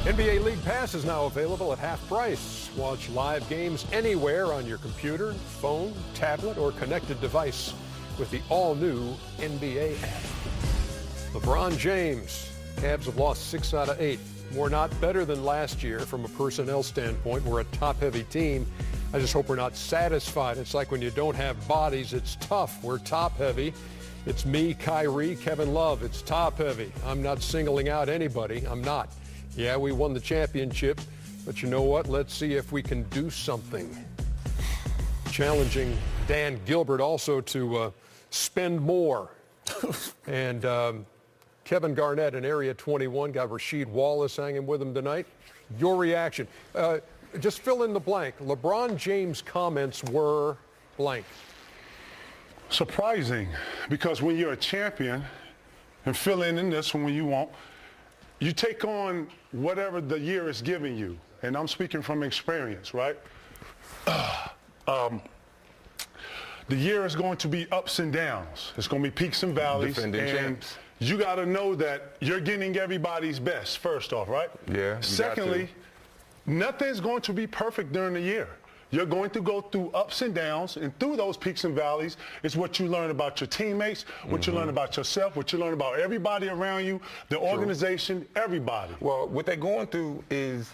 NBA League Pass is now available at half price. Watch live games anywhere on your computer, phone, tablet, or connected device with the all-new NBA app. LeBron James. Cavs have lost 6 out of 8. We're not better than last year from a personnel standpoint. We're a top-heavy team. I just hope we're not satisfied. It's like when you don't have bodies, it's tough. We're top-heavy. It's me, Kyrie, Kevin Love. It's top-heavy. I'm not singling out anybody. I'm not. Yeah, we won the championship, but you know what? Let's see if we can do something. Challenging Dan Gilbert also to spend more. And Kevin Garnett in Area 21 got Rasheed Wallace hanging with him tonight. Your reaction. Just fill in the blank. LeBron James' comments were blank. Surprising, because when you're a champion, and fill in this one when you want, you take on whatever the year is giving you. And I'm speaking from experience, right? The year is going to be ups and downs. It's going to be peaks and valleys. Defending champs. You got to know that you're getting everybody's best, first off, right? Yeah. Secondly, nothing's going to be perfect during the year. You're going to go through ups and downs, and through those peaks and valleys is what you learn about your teammates, what you learn about yourself, what you learn about everybody around you, the organization, everybody. Well, what they're going through is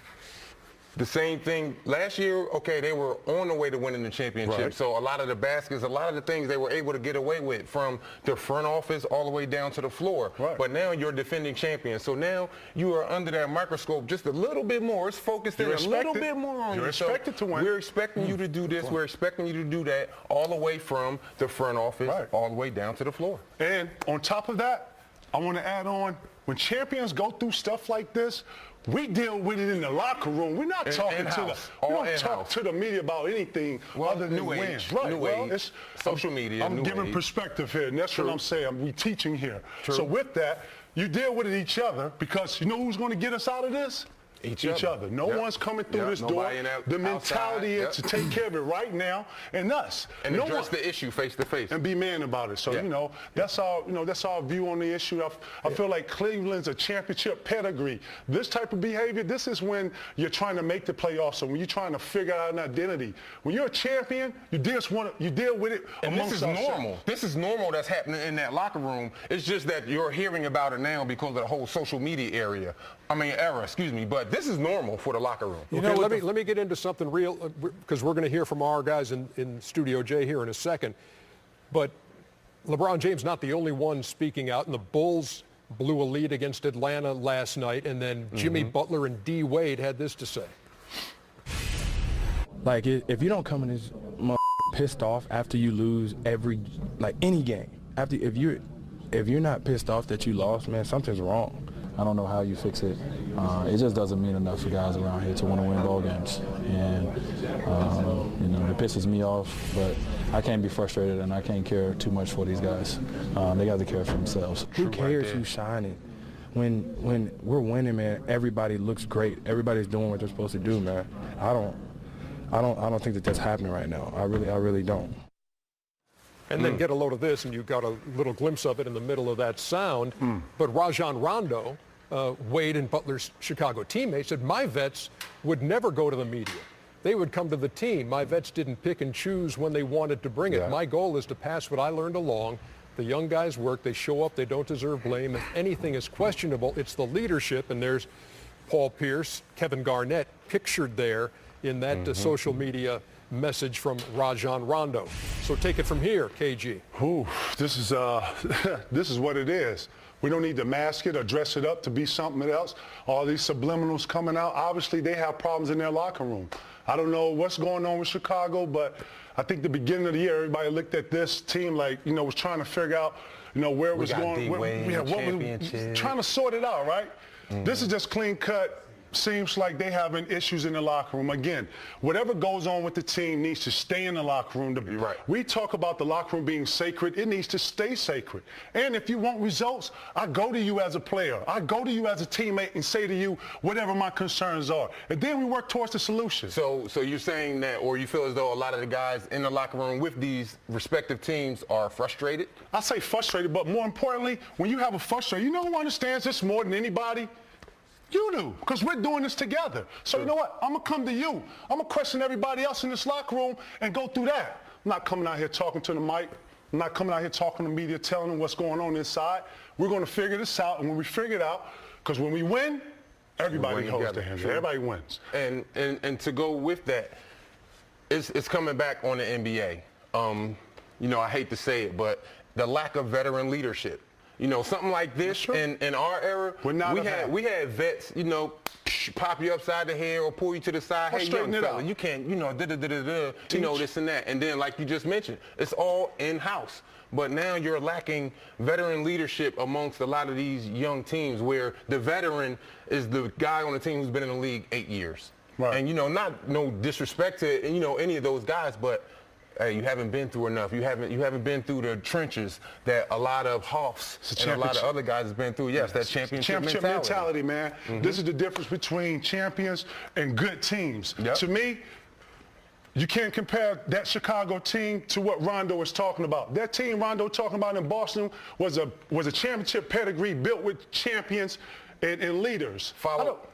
the same thing. Last year, okay, they were on the way to winning the championship. Right. So a lot of the baskets, a lot of the things they were able to get away with from the front office all the way down to the floor. Right. But now you're defending champion. So now you are under that microscope just a little bit more. It's focused in a little bit more on you. You're expected to win. We're expecting you to do this. We're expecting you to do that all the way from the front office all the way down to the floor. And on top of that, I want to add on, when champions go through stuff like this, we deal with it in the locker room. We're not talking to the media about anything other than wins. Right. It's social media. I'm giving perspective here, and that's what I'm saying. We're teaching here. So with that, you deal with it each other, because you know who's going to get us out of this? Each other. No one's coming through this door. The mentality is to take care of it right now, and us. And address the issue face to face. And be man about it. So, you know, that's our view on the issue. I feel like Cleveland's a championship pedigree. This type of behavior, this is when you're trying to make the playoffs, so when you're trying to figure out an identity. When you're a champion, you deal with it amongst this is normal. This is normal that's happening in that locker room. It's just that you're hearing about it now because of the whole social media era, but this is normal for the locker room. You know, let me get into something real, because we're going to hear from our guys in Studio J here in a second. But LeBron James not the only one speaking out, and the Bulls blew a lead against Atlanta last night, and then Jimmy Butler and D. Wade had this to say. Like, if you don't come in this pissed off after you lose any game, if you're not pissed off that you lost, man, something's wrong. I don't know how you fix it. It just doesn't mean enough for guys around here to want to win ball games. And, you know, it pisses me off, but I can't be frustrated and I can't care too much for these guys. They got to care for themselves. Who cares who's shining? When we're winning, man, everybody looks great. Everybody's doing what they're supposed to do, man. I don't think that that's happening right now. I really don't. And then get a load of this, and you got a little glimpse of it in the middle of that sound. But Rajon Rondo, Wade and Butler's Chicago teammate, said, my vets would never go to the media. They would come to the team. My vets didn't pick and choose when they wanted to bring it. My goal is to pass what I learned along. The young guys work. They show up. They don't deserve blame. If anything is questionable, it's the leadership. And there's Paul Pierce, Kevin Garnett pictured there in that social media message from Rajon Rondo. So take it from here, KG. This is what it is. We don't need to mask it or dress it up to be something else. All these subliminals coming out, obviously they have problems in their locker room. I don't know what's going on with Chicago, but I think the beginning of the year, everybody looked at this team like, you know, was trying to figure out, you know, where it was going. Trying to sort it out, right? This is just clean cut. Seems like they having issues in the locker room. Again, whatever goes on with the team needs to stay in the locker room. We talk about the locker room being sacred. It needs to stay sacred. And if you want results, I go to you as a player. I go to you as a teammate and say to you whatever my concerns are. And then we work towards the solution. So you're saying that, or you feel as though a lot of the guys in the locker room with these respective teams are frustrated? I say frustrated, but more importantly, when you have a frustrated, you know who understands this more than anybody? You do, because we're doing this together. So you know what? I'm going to come to you. I'm going to question everybody else in this locker room and go through that. I'm not coming out here talking to the mic. I'm not coming out here talking to the media, telling them what's going on inside. We're going to figure this out, and when we figure it out, because when we win, everybody holds their hands. Everybody wins. And to go with that, it's coming back on the NBA. You know, I hate to say it, but the lack of veteran leadership. You know, something like this in our era, we had vets, you know, pop you upside the head or pull you to the side. Hey, young fella, you can't, you know, you know, this and that. And then, like you just mentioned, it's all in-house. But now you're lacking veteran leadership amongst a lot of these young teams where the veteran is the guy on the team who's been in the league 8 years. Right. And, you know, no disrespect to, you know, any of those guys, but hey, you haven't been through enough. You haven't been through the trenches that a lot of Hawks and a lot of other guys have been through. Yes, that championship mentality, man. This is the difference between champions and good teams. To me, you can't compare that Chicago team to what Rondo was talking about. That team Rondo talking about in Boston was a championship pedigree built with champions and leaders.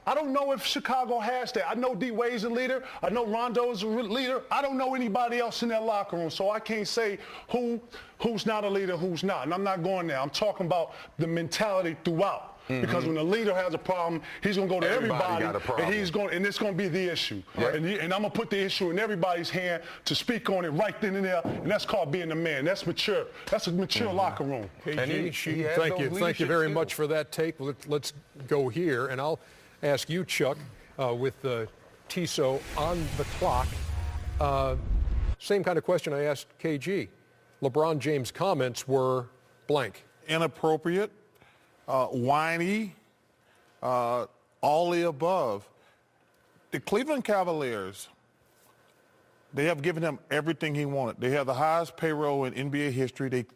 I don't know if Chicago has that. I know D-Wade's a leader. I know Rondo's a leader. I don't know anybody else in that locker room, so I can't say who's not a leader, who's not. And I'm not going there. I'm talking about the mentality throughout. Because when the leader has a problem, he's going to go to everybody, and it's going to be the issue. And I'm going to put the issue in everybody's hand to speak on it right then and there, and that's called being a man. That's mature. That's a mature locker room. KG, thank you very much for that take. Let's go here, and I'll ask you, Chuck, with Tiso on the clock. Same kind of question I asked KG. LeBron James' comments were blank. Inappropriate. Whiny, all the above. The Cleveland Cavaliers, they have given him everything he wanted. They have the highest payroll in NBA history.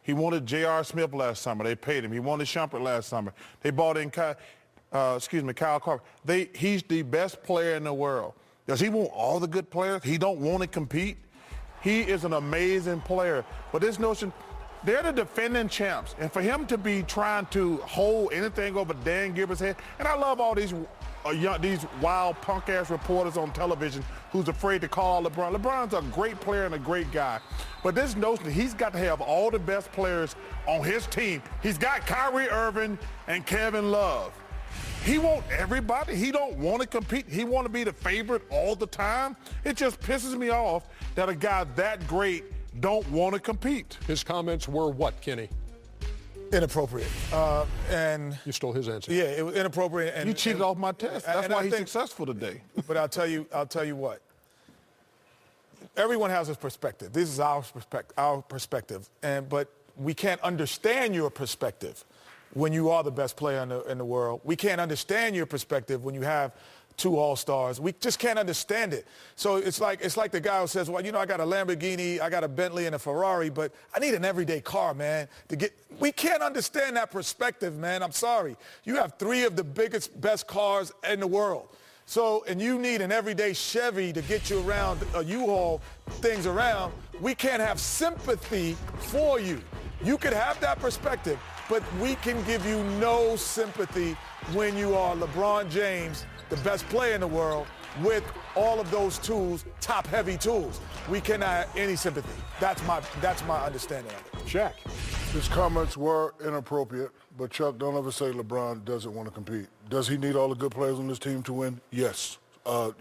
He wanted J.R. Smith last summer. They paid him. He wanted Shumpert last summer. They bought in Kyle Korver. He's the best player in the world. Does he want all the good players? He don't want to compete. He is an amazing player. But this notion, they're the defending champs, and for him to be trying to hold anything over Dan Gilbert's head, and I love all these wild punk-ass reporters on television who's afraid to call LeBron. LeBron's a great player and a great guy, but this notion that he's got to have all the best players on his team. He's got Kyrie Irving and Kevin Love. He wants everybody. He don't want to compete. He want to be the favorite all the time. It just pisses me off that a guy that great don't want to compete. His comments were what, Kenny? Inappropriate. And you stole his answer. Yeah, it was inappropriate. And you cheated off my test. That's why he's successful today. But I'll tell you what. Everyone has his perspective. This is our perspective. But we can't understand your perspective when you are the best player in the world. We can't understand your perspective when you have 2 All-Stars. We just can't understand it. So it's like the guy who says, well, you know, I got a Lamborghini, I got a Bentley and a Ferrari, but I need an everyday car, man, to get. We can't understand that perspective, man. I'm sorry. You have 3 of the best cars in the world. So, and you need an everyday Chevy to get you around, a U-Haul things around. We can't have sympathy for you. You could have that perspective, but we can give you no sympathy when you are LeBron James, the best player in the world, with all of those tools, top-heavy tools. We cannot have any sympathy. That's my understanding of it. Shaq. His comments were inappropriate, but Chuck, don't ever say LeBron doesn't want to compete. Does he need all the good players on this team to win? Yes.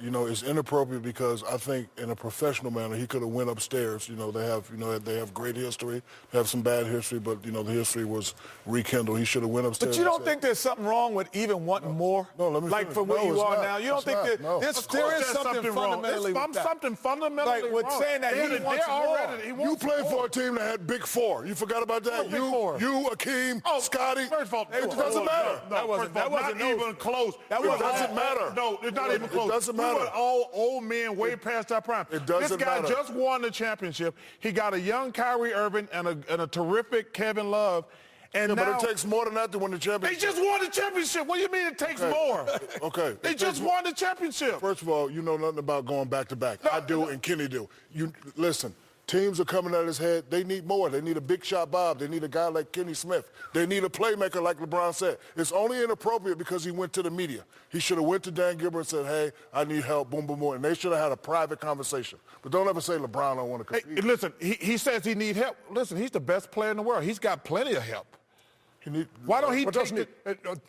You know, it's inappropriate because I think in a professional manner he could have went upstairs. You know, they have great history, they have some bad history, but you know the history was rekindled. He should have went upstairs. But you don't think there's something wrong with even wanting more? No, let me like finish. from where you are not. now. You don't think that there is something fundamentally wrong? Something fundamentally like with wrong. saying that he wants more. You played for a team that had Big Four. You forgot about that? You, Akeem, Scotty. First of all, it doesn't matter. That wasn't even close. It doesn't matter. No, it's not even close. It doesn't matter. All old men way past that prime. It doesn't matter. This guy just won the championship. He got a young Kyrie Irving and a terrific Kevin Love. And but it takes more than that to win the championship. They just won the championship. What do you mean it takes more? Okay. They just won the championship. First of all, you know nothing about going back to back. I do and Kenny do. You listen. Teams are coming at his head. They need more. They need a big shot Bob. They need a guy like Kenny Smith. They need a playmaker like LeBron said. It's only inappropriate because he went to the media. He should have went to Dan Gilbert and said, hey, I need help, boom, boom, boom. And they should have had a private conversation. But don't ever say LeBron don't want to compete. Hey, listen, he says he needs help. Listen, he's the best player in the world. He's got plenty of help. Why don't he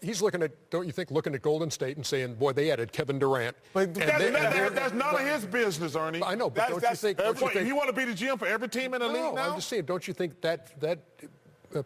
he's looking at, don't you think, looking at Golden State and saying, boy, they added Kevin Durant. But that's none of his business, Ernie. I know, but don't you think you want to be the GM for every team in the league now? I'm just saying, don't you think that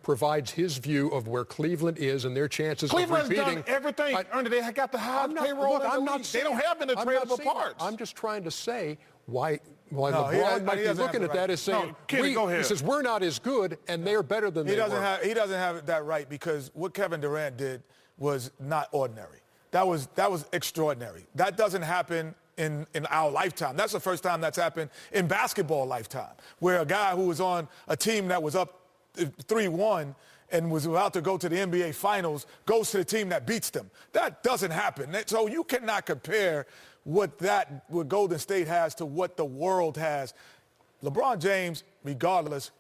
provides his view of where Cleveland is and their chances of repeating? Cleveland's done everything. Ernie, they got the highest payroll in the league. They don't have any tradable parts. I'm just trying to say why LeBron might be looking at that as saying, he says, we're not as good, and they're better than they were. He doesn't have that right, because what Kevin Durant did was not ordinary. That was extraordinary. That doesn't happen in our lifetime. That's the first time that's happened in basketball lifetime, where a guy who was on a team that was up 3-1 and was about to go to the NBA Finals goes to the team that beats them. That doesn't happen. So you cannot compare what Golden State has to what the world has. LeBron James, regardless,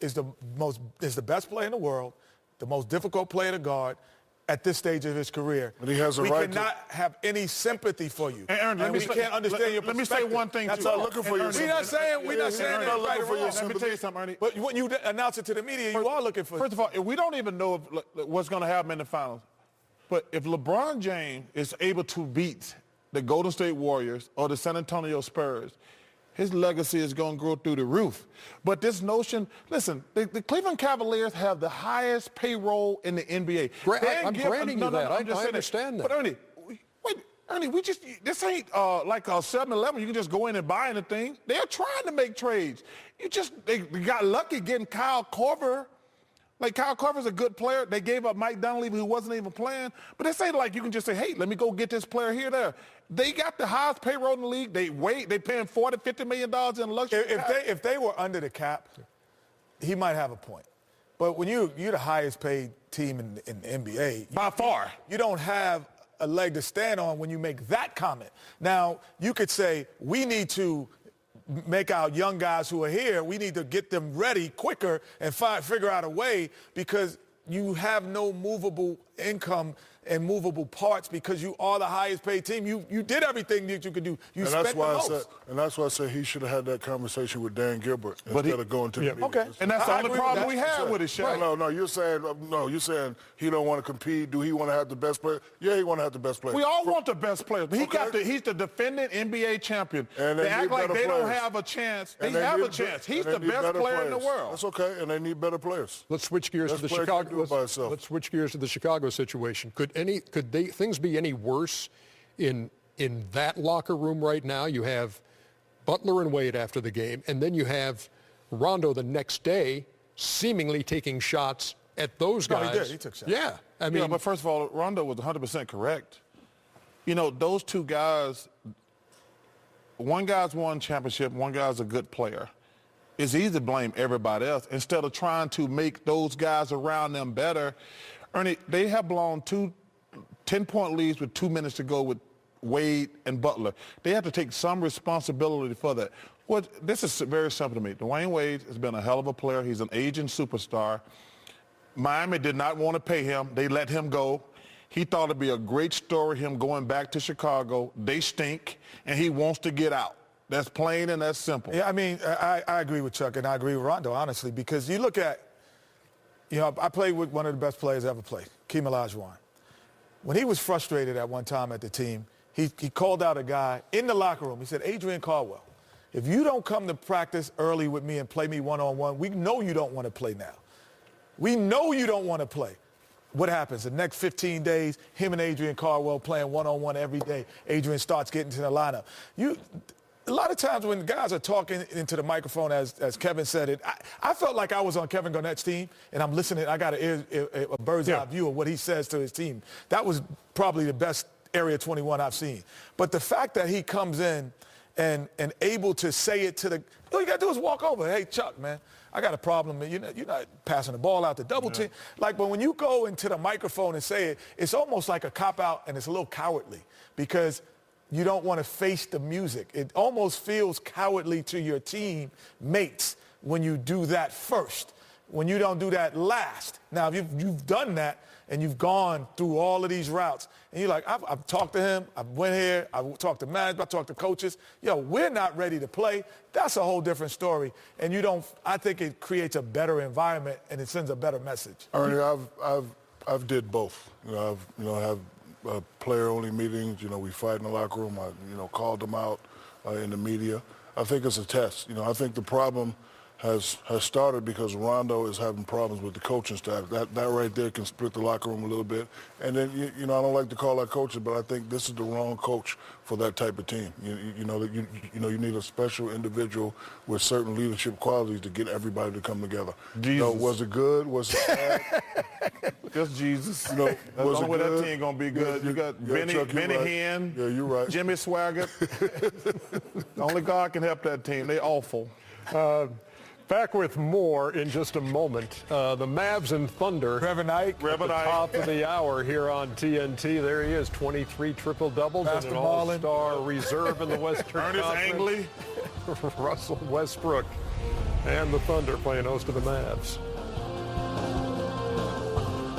is the best player in the world, the most difficult player to guard at this stage of his career. But he has a we right cannot have any sympathy for you. And we can't understand your perspective. Let me say one thing. That's all looking for you. We're not saying that right or wrong. Let me tell you something, Ernie. But when you announce it to the media, you are looking for. First of all, we don't even know what's going to happen in the finals. But if LeBron James is able to beat the Golden State Warriors or the San Antonio Spurs, his legacy is going to grow through the roof. But this notion, listen, the Cleveland Cavaliers have the highest payroll in the NBA. I'm granting you that. I understand that. But Ernie, this ain't like a 7-Eleven. You can just go in and buy anything. They're trying to make trades. They got lucky getting Kyle Korver. Like, Kyle Korver's a good player. They gave up Mike Dunleavy, who wasn't even playing. But this ain't like you can just say, hey, let me go get this player here, there. They got the highest payroll in the league. They paying $40, $50 million in luxury. If they were under the cap, he might have a point. But when you're the highest paid team in the NBA. By far. You don't have a leg to stand on when you make that comment. Now, you could say, we need to make our young guys who are here, we need to get them ready quicker and figure out a way, because you have no movable income and movable parts because you are the highest paid team. You did everything that you could do. You spent the most. And that's why I said he should have had that conversation with Dan Gilbert instead of going to the media. Okay. And that's the only problem we have with it, Shaq. No, you're saying he don't want to compete. Do he want to have the best player? Yeah, he want to have the best player. We all want the best players. But he's the defending NBA champion. And they act like they don't have a chance. They have a chance. He's the best player in the world. That's okay, and they need better players. Let's switch gears to the Chicago. Let's switch gears to the Chicago situation. Could things be any worse in that locker room right now? You have Butler and Wade after the game, and then you have Rondo the next day seemingly taking shots at those guys. No, he did. He took shots. Yeah. I mean, but first of all, Rondo was 100% correct. You know, those two guys, one guy's won championship, one guy's a good player. It's easy to blame everybody else instead of trying to make those guys around them better. Ernie, they have blown 2 10-point leads with 2 minutes to go with Wade and Butler. They have to take some responsibility for that. Well, this is very simple to me. Dwayne Wade has been a hell of a player. He's an aging superstar. Miami did not want to pay him. They let him go. He thought it'd be a great story, him going back to Chicago. They stink, and he wants to get out. That's plain and that's simple. Yeah, I mean, I agree with Chuck, and I agree with Rondo, honestly, because you look at, I played with one of the best players ever played, Hakeem Olajuwon. When he was frustrated at one time at the team, he called out a guy in the locker room. He said, Adrian Caldwell, if you don't come to practice early with me and play me one-on-one, we know you don't want to play now. We know you don't want to play. What happens? The next 15 days, him and Adrian Caldwell playing one-on-one every day. Adrian starts getting to the lineup. A lot of times when guys are talking into the microphone, as Kevin said it, I felt like I was on Kevin Garnett's team, and I'm listening. I got a bird's-eye view of what he says to his team. That was probably the best Area 21 I've seen. But the fact that he comes in and able to say it to all you got to do is walk over. Hey, Chuck, man, I got a problem. You're not passing the ball out to double team. But when you go into the microphone and say it, it's almost like a cop-out, and it's a little cowardly because you don't want to face the music. It almost feels cowardly to your team mates when you do that first, when you don't do that last. Now, if you've done that and you've gone through all of these routes, and you're like, I've talked to him, I went here, I've talked to management, I talked to coaches. Yo, we're not ready to play. That's a whole different story. And I think it creates a better environment and it sends a better message. Ernie, I've did both. I have player-only meetings. We fight in the locker room. I, called them out in the media. I think it's a test. I think the problem has started because Rondo is having problems with the coaching staff. That right there can split the locker room a little bit. And then, I don't like to call out coaches, but I think this is the wrong coach for that type of team. You need a special individual with certain leadership qualities to get everybody to come together. Jesus. Was it good? Was it bad? Just Jesus. That's the only way that team gonna be good. Yeah, you got Benny Chuck, you're right. Hinn. Yeah, you're right. Jimmy Swaggart. Only God can help that team. They awful. Back with more in just a moment. The Mavs and Thunder Reverend Ike. at the top of the hour here on TNT. There he is, 23 triple-doubles and an all-star reserve in the Western Ernest Conference. Angley. Russell Westbrook and the Thunder playing host to the Mavs.